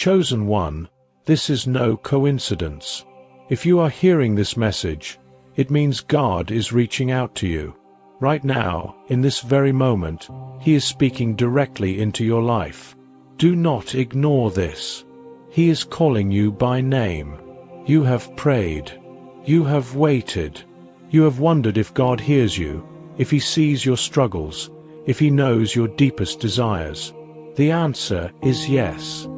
Chosen one, this is no coincidence. If you are hearing this message, it means God is reaching out to you. Right now, in this very moment, He is speaking directly into your life. Do not ignore this. He is calling you by name. You have prayed. You have waited. You have wondered if God hears you, if He sees your struggles, if He knows your deepest desires. The answer is yes.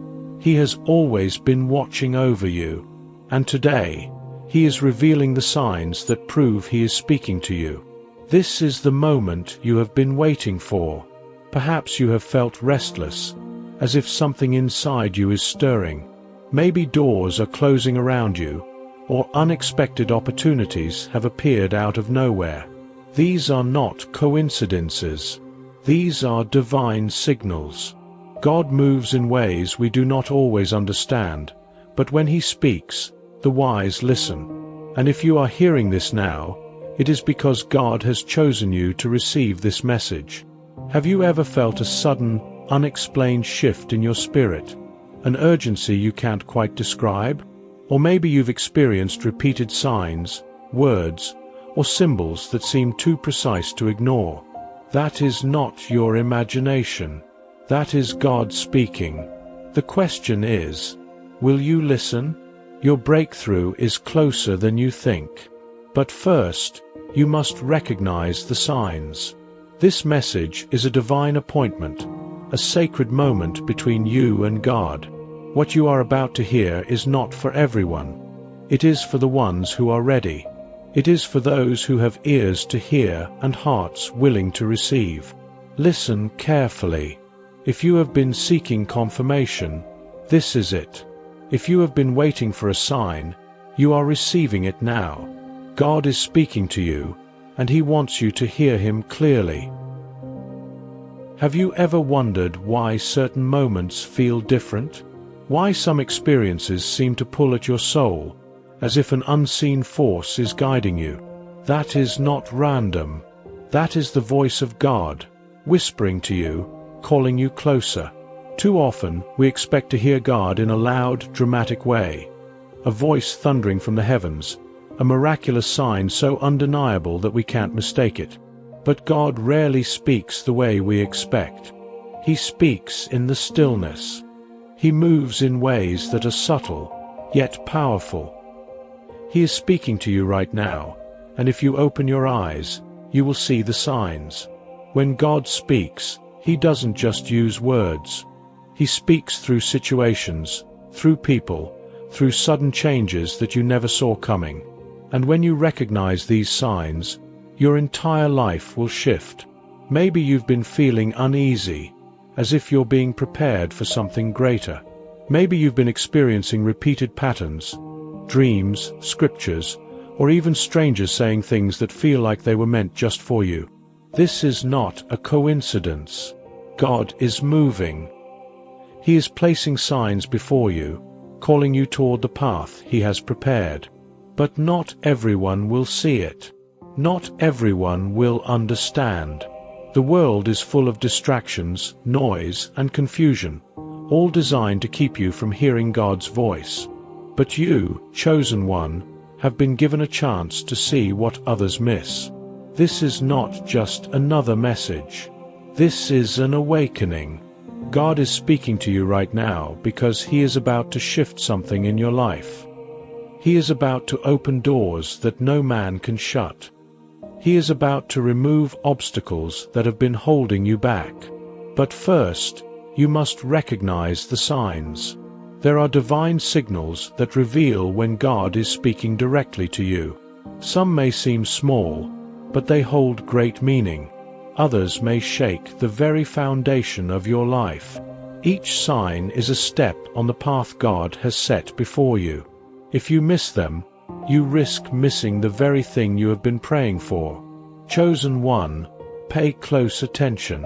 He has always been watching over you. And today, He is revealing the signs that prove He is speaking to you. This is the moment you have been waiting for. Perhaps you have felt restless, as if something inside you is stirring. Maybe doors are closing around you, or unexpected opportunities have appeared out of nowhere. These are not coincidences. These are divine signals. God moves in ways we do not always understand, but when He speaks, the wise listen. And if you are hearing this now, it is because God has chosen you to receive this message. Have you ever felt a sudden, unexplained shift in your spirit? An urgency you can't quite describe? Or maybe you've experienced repeated signs, words, or symbols that seem too precise to ignore. That is not your imagination. That is God speaking. The question is, will you listen? Your breakthrough is closer than you think. But first, you must recognize the signs. This message is a divine appointment, a sacred moment between you and God. What you are about to hear is not for everyone. It is for the ones who are ready. It is for those who have ears to hear and hearts willing to receive. Listen carefully. If you have been seeking confirmation, this is it. If you have been waiting for a sign, you are receiving it now. God is speaking to you, and He wants you to hear Him clearly. Have you ever wondered why certain moments feel different? Why some experiences seem to pull at your soul, as if an unseen force is guiding you? That is not random. That is the voice of God, whispering to you, calling you closer. Too often, we expect to hear God in a loud, dramatic way. A voice thundering from the heavens, a miraculous sign so undeniable that we can't mistake it. But God rarely speaks the way we expect. He speaks in the stillness. He moves in ways that are subtle, yet powerful. He is speaking to you right now, and if you open your eyes, you will see the signs. When God speaks, He doesn't just use words. He speaks through situations, through people, through sudden changes that you never saw coming. And when you recognize these signs, your entire life will shift. Maybe you've been feeling uneasy, as if you're being prepared for something greater. Maybe you've been experiencing repeated patterns, dreams, scriptures, or even strangers saying things that feel like they were meant just for you. This is not a coincidence. God is moving. He is placing signs before you, calling you toward the path He has prepared. But not everyone will see it. Not everyone will understand. The world is full of distractions, noise, and confusion, all designed to keep you from hearing God's voice. But you, chosen one, have been given a chance to see what others miss. This is not just another message. This is an awakening. God is speaking to you right now because He is about to shift something in your life. He is about to open doors that no man can shut. He is about to remove obstacles that have been holding you back. But first, you must recognize the signs. There are divine signals that reveal when God is speaking directly to you. Some may seem small, but they hold great meaning. Others may shake the very foundation of your life. Each sign is a step on the path God has set before you. If you miss them, you risk missing the very thing you have been praying for. Chosen one, pay close attention,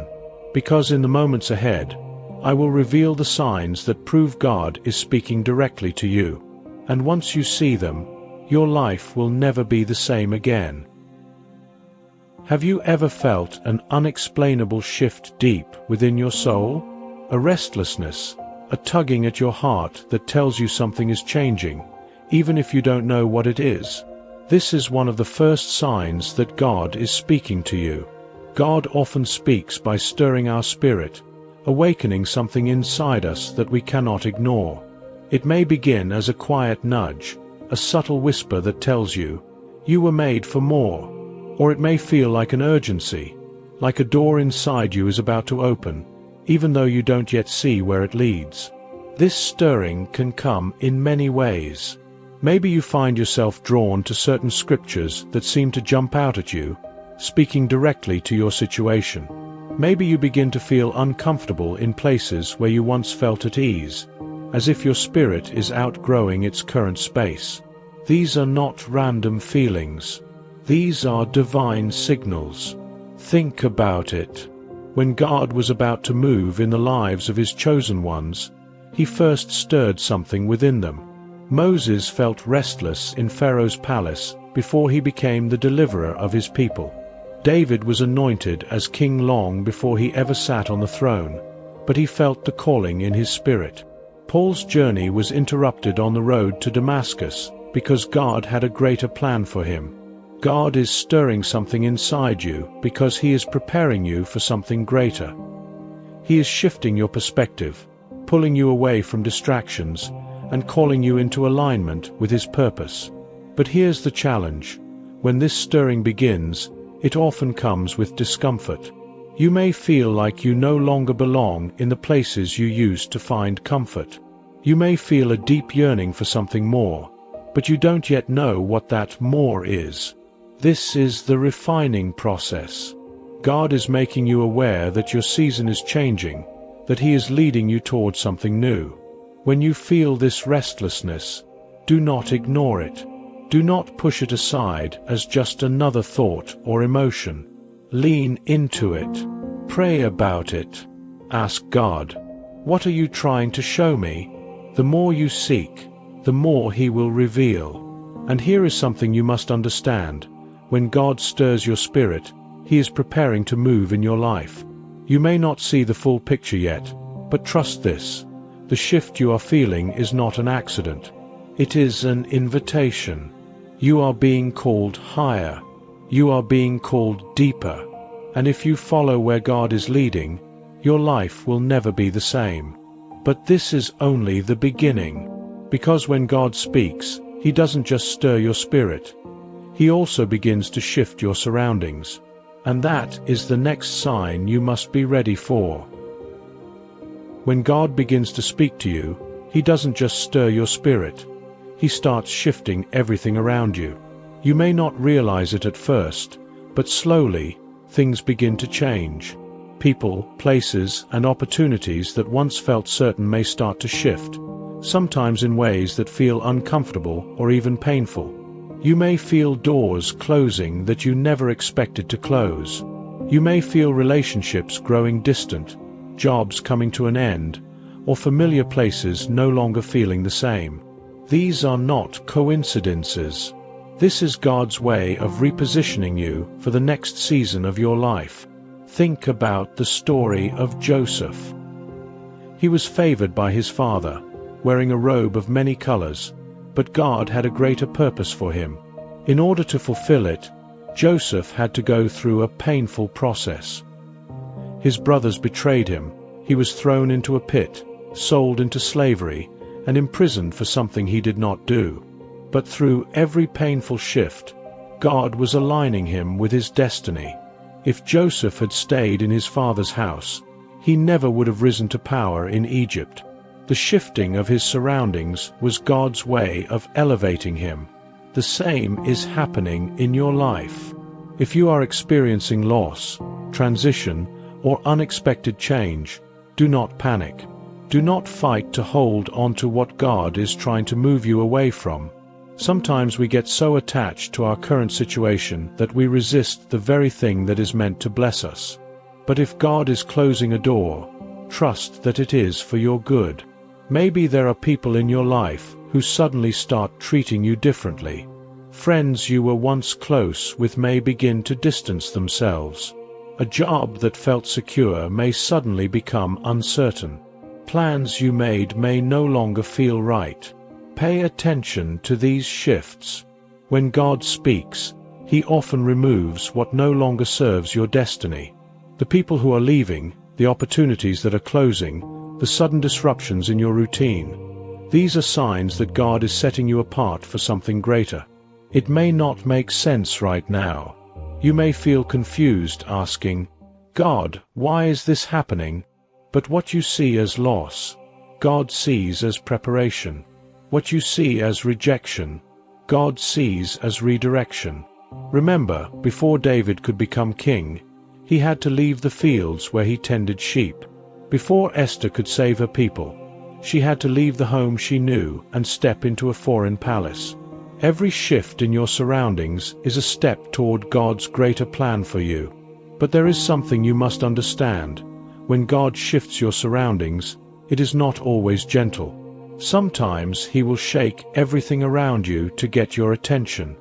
because in the moments ahead, I will reveal the signs that prove God is speaking directly to you. And once you see them, your life will never be the same again. Have you ever felt an unexplainable shift deep within your soul? A restlessness, a tugging at your heart that tells you something is changing, even if you don't know what it is. This is one of the first signs that God is speaking to you. God often speaks by stirring our spirit, awakening something inside us that we cannot ignore. It may begin as a quiet nudge, a subtle whisper that tells you, you were made for more. Or it may feel like an urgency, like a door inside you is about to open, even though you don't yet see where it leads. This stirring can come in many ways. Maybe you find yourself drawn to certain scriptures that seem to jump out at you, speaking directly to your situation. Maybe you begin to feel uncomfortable in places where you once felt at ease, as if your spirit is outgrowing its current space. These are not random feelings. These are divine signals. Think about it. When God was about to move in the lives of his chosen ones, he first stirred something within them. Moses felt restless in Pharaoh's palace before he became the deliverer of his people. David was anointed as king long before he ever sat on the throne, but he felt the calling in his spirit. Paul's journey was interrupted on the road to Damascus because God had a greater plan for him. God is stirring something inside you because he is preparing you for something greater. He is shifting your perspective, pulling you away from distractions, and calling you into alignment with his purpose. But here's the challenge. When this stirring begins, it often comes with discomfort. You may feel like you no longer belong in the places you used to find comfort. You may feel a deep yearning for something more, but you don't yet know what that more is. This is the refining process. God is making you aware that your season is changing, that he is leading you towards something new. When you feel this restlessness, do not ignore it. Do not push it aside as just another thought or emotion. Lean into it. Pray about it. Ask God, what are you trying to show me? The more you seek, the more he will reveal. And here is something you must understand. When God stirs your spirit, he is preparing to move in your life. You may not see the full picture yet, but trust this. The shift you are feeling is not an accident. It is an invitation. You are being called higher. You are being called deeper. And if you follow where God is leading, your life will never be the same. But this is only the beginning. Because when God speaks, he doesn't just stir your spirit. He also begins to shift your surroundings. And that is the next sign you must be ready for. When God begins to speak to you, he doesn't just stir your spirit. He starts shifting everything around you. You may not realize it at first, but slowly, things begin to change. People, places, and opportunities that once felt certain may start to shift, sometimes in ways that feel uncomfortable or even painful. You may feel doors closing that you never expected to close. You may feel relationships growing distant, jobs coming to an end, or familiar places no longer feeling the same. These are not coincidences. This is God's way of repositioning you for the next season of your life. Think about the story of Joseph. He was favored by his father, wearing a robe of many colors, but God had a greater purpose for him. In order to fulfill it, Joseph had to go through a painful process. His brothers betrayed him, he was thrown into a pit, sold into slavery, and imprisoned for something he did not do. But through every painful shift, God was aligning him with his destiny. If Joseph had stayed in his father's house, he never would have risen to power in Egypt. The shifting of his surroundings was God's way of elevating him. The same is happening in your life. If you are experiencing loss, transition, or unexpected change, do not panic. Do not fight to hold on to what God is trying to move you away from. Sometimes we get so attached to our current situation that we resist the very thing that is meant to bless us. But if God is closing a door, trust that it is for your good. Maybe there are people in your life who suddenly start treating you differently. Friends you were once close with may begin to distance themselves. A job that felt secure may suddenly become uncertain. plans you made may no longer feel right. Pay attention to these shifts. When God speaks, He often removes what no longer serves your destiny. The people who are leaving, the opportunities that are closing, the sudden disruptions in your routine. These are signs that God is setting you apart for something greater. It may not make sense right now. You may feel confused, asking, God, why is this happening? But what you see as loss, God sees as preparation. What you see as rejection, God sees as redirection. Remember, before David could become king, he had to leave the fields where he tended sheep. Before Esther could save her people, she had to leave the home she knew and step into a foreign palace. Every shift in your surroundings is a step toward God's greater plan for you. But there is something you must understand. When God shifts your surroundings, it is not always gentle. Sometimes He will shake everything around you to get your attention.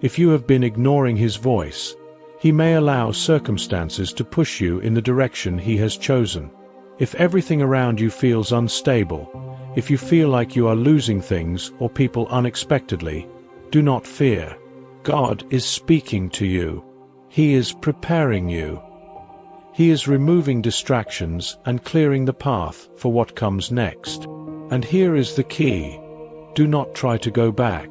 If you have been ignoring His voice, He may allow circumstances to push you in the direction He has chosen. If everything around you feels unstable, if you feel like you are losing things or people unexpectedly, do not fear. God is speaking to you. He is preparing you. He is removing distractions and clearing the path for what comes next. And here is the key. Do not try to go back.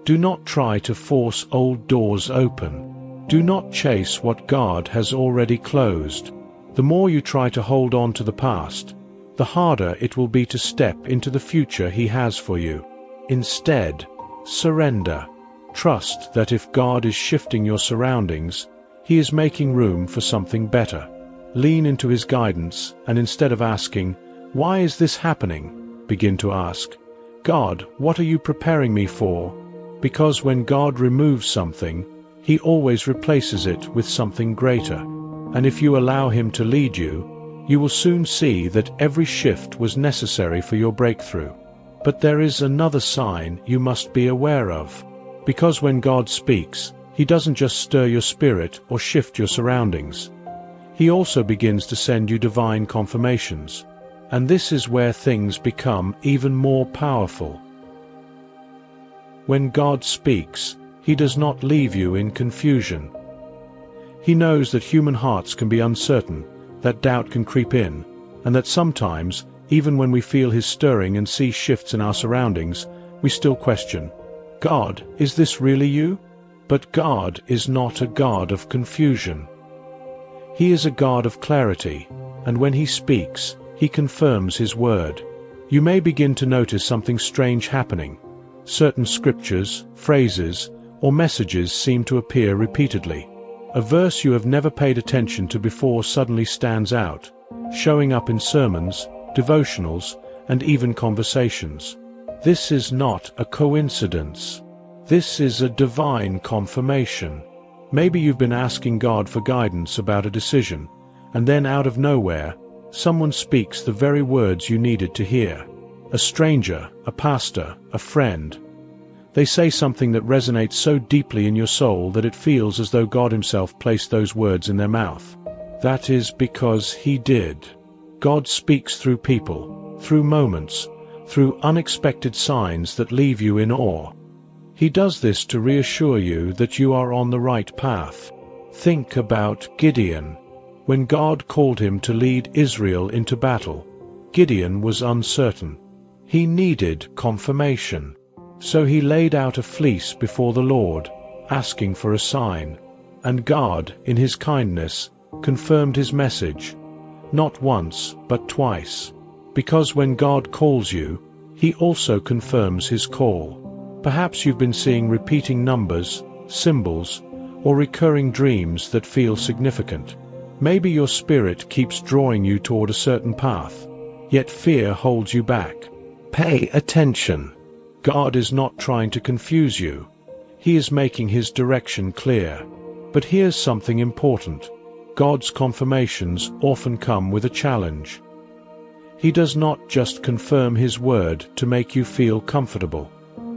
Do not try to force old doors open. Do not chase what God has already closed. The more you try to hold on to the past, the harder it will be to step into the future He has for you. Instead, surrender. Trust that if God is shifting your surroundings, He is making room for something better. Lean into His guidance, and instead of asking, "Why is this happening?" begin to ask, "God, what are you preparing me for?" Because when God removes something, He always replaces it with something greater. And if you allow Him to lead you, you will soon see that every shift was necessary for your breakthrough. But there is another sign you must be aware of. Because when God speaks, He doesn't just stir your spirit or shift your surroundings. He also begins to send you divine confirmations. And this is where things become even more powerful. When God speaks, He does not leave you in confusion. He knows that human hearts can be uncertain, that doubt can creep in, and that sometimes, even when we feel His stirring and see shifts in our surroundings, we still question, "God, is this really you?" But God is not a God of confusion. He is a God of clarity, and when He speaks, He confirms His word. You may begin to notice something strange happening. Certain scriptures, phrases, or messages seem to appear repeatedly. A verse you have never paid attention to before suddenly stands out, showing up in sermons, devotionals, and even conversations. This is not a coincidence. This is a divine confirmation. Maybe you've been asking God for guidance about a decision, and then out of nowhere, someone speaks the very words you needed to hear. A stranger, a pastor, a friend. They say something that resonates so deeply in your soul that it feels as though God Himself placed those words in their mouth. That is because He did. God speaks through people, through moments, through unexpected signs that leave you in awe. He does this to reassure you that you are on the right path. Think about Gideon. When God called him to lead Israel into battle, Gideon was uncertain. He needed confirmation. So he laid out a fleece before the Lord, asking for a sign. And God, in His kindness, confirmed his message. Not once, but twice. Because when God calls you, He also confirms His call. Perhaps you've been seeing repeating numbers, symbols, or recurring dreams that feel significant. Maybe your spirit keeps drawing you toward a certain path, yet fear holds you back. Pay attention. God is not trying to confuse you. He is making His direction clear. But here's something important. God's confirmations often come with a challenge. He does not just confirm His word to make you feel comfortable.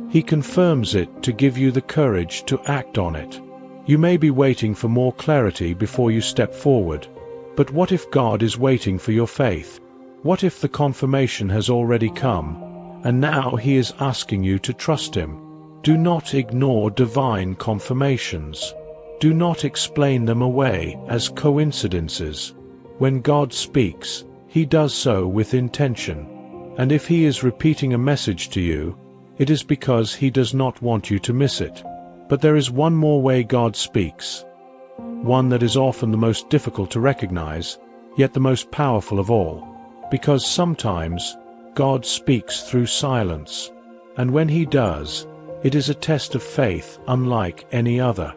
He confirms it to give you the courage to act on it. You may be waiting for more clarity before you step forward. But what if God is waiting for your faith? What if the confirmation has already come, and now he is asking you to trust him? Do not ignore divine confirmations. Do not explain them away as coincidences. When God speaks, he does so with intention. And if he is repeating a message to you, it is because he does not want you to miss it. But there is one more way God speaks, one that is often the most difficult to recognize, yet the most powerful of all. Because sometimes God speaks through silence, and when he does, it is a test of faith unlike any other.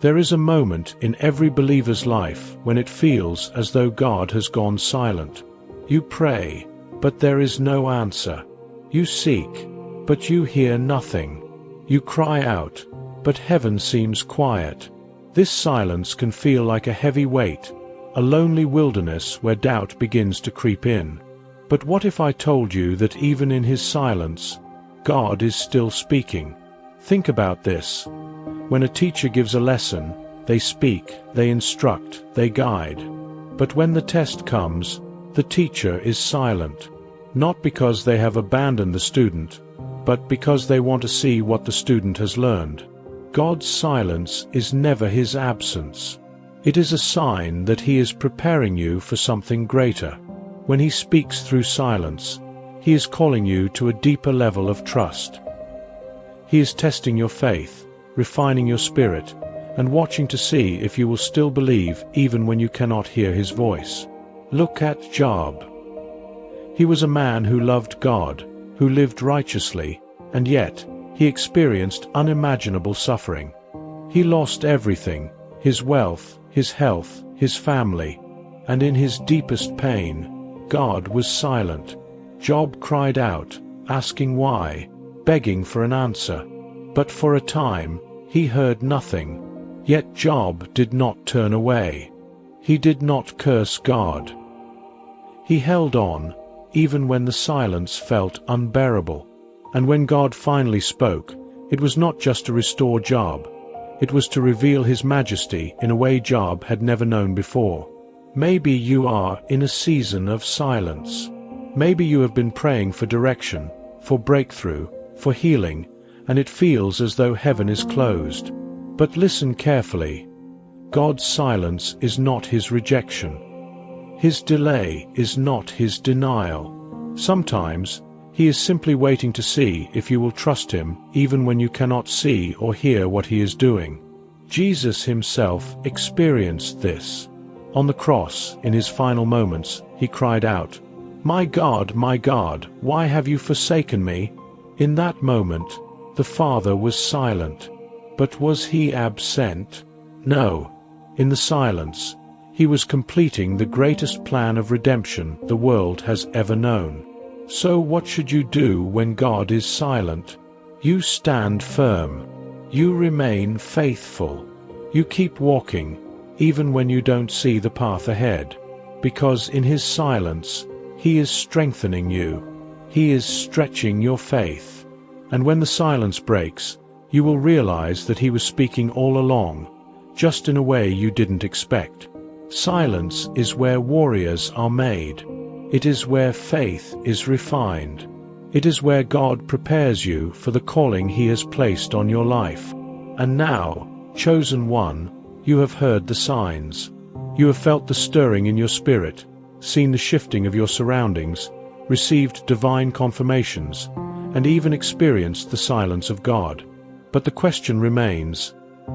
There is a moment in every believer's life when it feels as though God has gone silent. You pray, but there is no answer. You seek, but you hear nothing. You cry out, but heaven seems quiet. This silence can feel like a heavy weight, a lonely wilderness where doubt begins to creep in. But what if I told you that even in his silence, God is still speaking? Think about this. When a teacher gives a lesson, they speak, they instruct, they guide. But when the test comes, the teacher is silent, not because they have abandoned the student, but because they want to see what the student has learned. God's silence is never his absence. It is a sign that he is preparing you for something greater. When he speaks through silence, he is calling you to a deeper level of trust. He is testing your faith, refining your spirit, and watching to see if you will still believe even when you cannot hear his voice. Look at Job. He was a man who loved God, who lived righteously, and yet he experienced unimaginable suffering. He lost everything, his wealth, his health, his family, and in his deepest pain, God was silent. Job cried out, asking why, begging for an answer. But for a time, he heard nothing. Yet Job did not turn away. He did not curse God. He held on, even when the silence felt unbearable. And when God finally spoke, it was not just to restore Job. It was to reveal his majesty in a way Job had never known before. Maybe you are in a season of silence. Maybe you have been praying for direction, for breakthrough, for healing, and it feels as though heaven is closed. But listen carefully. God's silence is not his rejection. His delay is not his denial. Sometimes, he is simply waiting to see if you will trust him even when you cannot see or hear what he is doing. Jesus himself experienced this. On the cross, in his final moments, he cried out, my God, why have you forsaken me?" In that moment, the Father was silent. But was he absent? No. In the silence, he was completing the greatest plan of redemption the world has ever known. So what should you do when God is silent? You stand firm. You remain faithful. You keep walking, even when you don't see the path ahead. Because in his silence, he is strengthening you. He is stretching your faith. And when the silence breaks, you will realize that he was speaking all along, just in a way you didn't expect. Silence is where warriors are made. It is where faith is refined. It is where God prepares you for the calling he has placed on your life. And now, chosen one, you have heard the signs. You have felt the stirring in your spirit, seen the shifting of your surroundings, received divine confirmations, and even experienced the silence of God. But the question remains,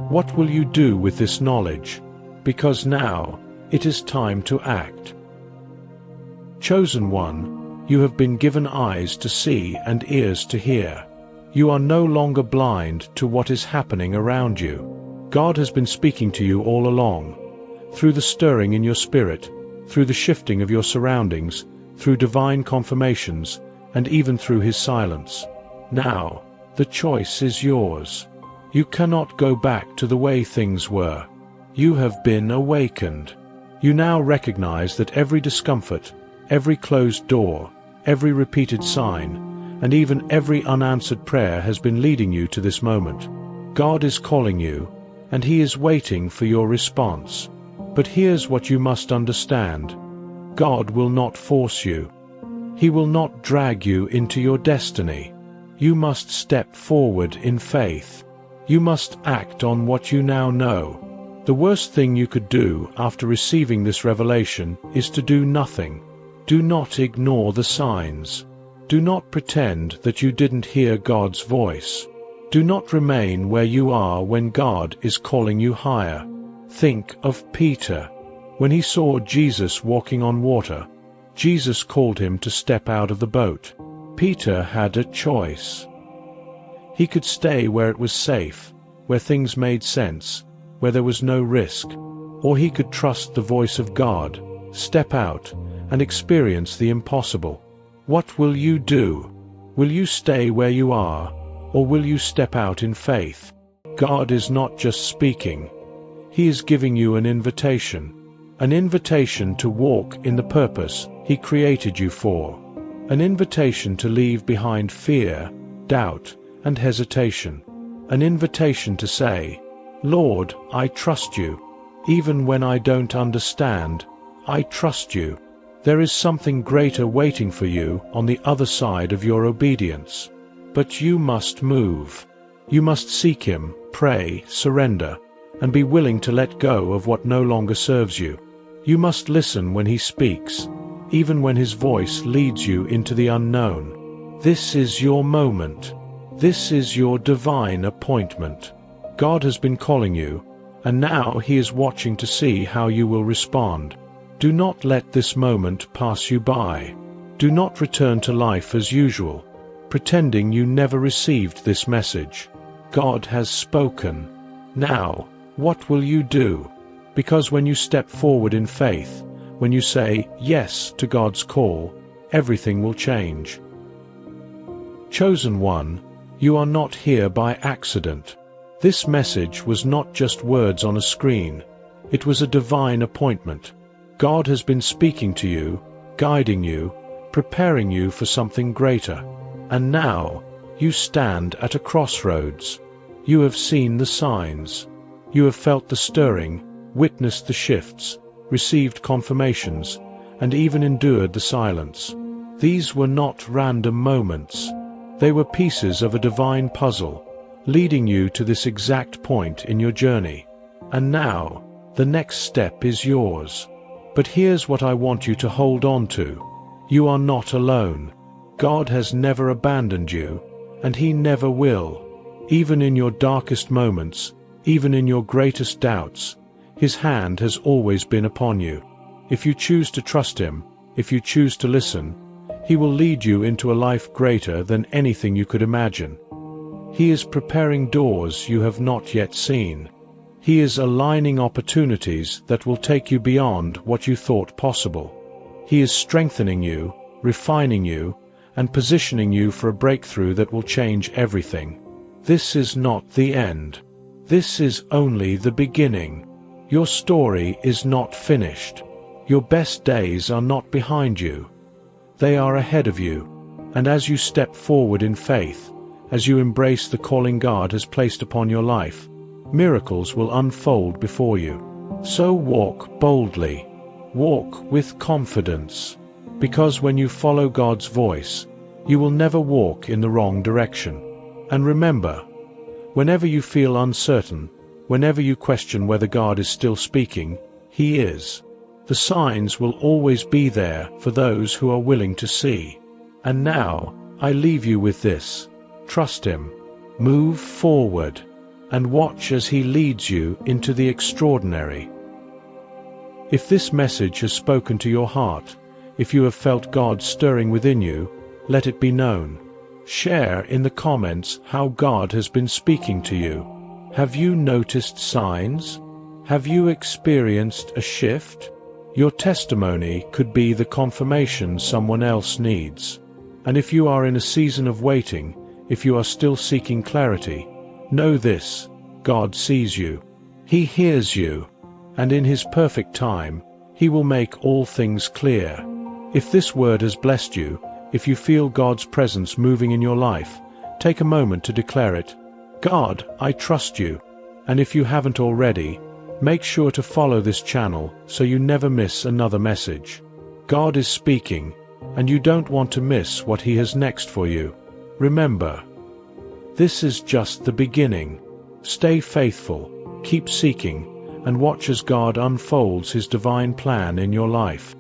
what will you do with this knowledge? Because now, it is time to act. Chosen one, you have been given eyes to see and ears to hear. You are no longer blind to what is happening around you. God has been speaking to you all along, through the stirring in your spirit, through the shifting of your surroundings, through divine confirmations, and even through his silence. Now, the choice is yours. You cannot go back to the way things were. You have been awakened. You now recognize that every discomfort, every closed door, every repeated sign, and even every unanswered prayer has been leading you to this moment. God is calling you, and he is waiting for your response. But here's what you must understand. God will not force you. He will not drag you into your destiny. You must step forward in faith. You must act on what you now know. The worst thing you could do after receiving this revelation is to do nothing. Do not ignore the signs. Do not pretend that you didn't hear God's voice. Do not remain where you are when God is calling you higher. Think of Peter. When he saw Jesus walking on water, Jesus called him to step out of the boat. Peter had a choice. He could stay where it was safe, where things made sense, where there was no risk, or he could trust the voice of God, step out, and experience the impossible. What will you do? Will you stay where you are, or will you step out in faith? God is not just speaking. He is giving you an invitation to walk in the purpose He created you for, an invitation to leave behind fear, doubt, and hesitation, an invitation to say, Lord, I trust you. Even when I don't understand, I trust you. There is something greater waiting for you on the other side of your obedience. But you must move. You must seek Him, pray, surrender, and be willing to let go of what no longer serves you. You must listen when He speaks, even when His voice leads you into the unknown. This is your moment. This is your divine appointment. God has been calling you, and now He is watching to see how you will respond. Do not let this moment pass you by. Do not return to life as usual, pretending you never received this message. God has spoken. Now, what will you do? Because when you step forward in faith, when you say yes to God's call, everything will change. Chosen one, you are not here by accident. This message was not just words on a screen. It was a divine appointment. God has been speaking to you, guiding you, preparing you for something greater. And now, you stand at a crossroads. You have seen the signs. You have felt the stirring, witnessed the shifts, received confirmations, and even endured the silence. These were not random moments. They were pieces of a divine puzzle, leading you to this exact point in your journey. And now, the next step is yours. But here's what I want you to hold on to. You are not alone. God has never abandoned you, and He never will. Even in your darkest moments, even in your greatest doubts, His hand has always been upon you. If you choose to trust Him, if you choose to listen, He will lead you into a life greater than anything you could imagine. He is preparing doors you have not yet seen. He is aligning opportunities that will take you beyond what you thought possible. He is strengthening you, refining you, and positioning you for a breakthrough that will change everything. This is not the end. This is only the beginning. Your story is not finished. Your best days are not behind you. They are ahead of you. And as you step forward in faith, as you embrace the calling God has placed upon your life, miracles will unfold before you. So walk boldly. Walk with confidence. Because when you follow God's voice, you will never walk in the wrong direction. And remember, whenever you feel uncertain, whenever you question whether God is still speaking, He is. The signs will always be there for those who are willing to see. And now, I leave you with this. Trust Him. Move forward. And watch as He leads you into the extraordinary. If this message has spoken to your heart, if you have felt God stirring within you, let it be known. Share in the comments how God has been speaking to you. Have you noticed signs? Have you experienced a shift? Your testimony could be the confirmation someone else needs. And if you are in a season of waiting, if you are still seeking clarity, know this: God sees you. He hears you. And in His perfect time, He will make all things clear. If this word has blessed you, if you feel God's presence moving in your life, take a moment to declare it. God, I trust you. And if you haven't already, make sure to follow this channel so you never miss another message. God is speaking, and you don't want to miss what He has next for you. Remember, this is just the beginning. Stay faithful, keep seeking, and watch as God unfolds His divine plan in your life.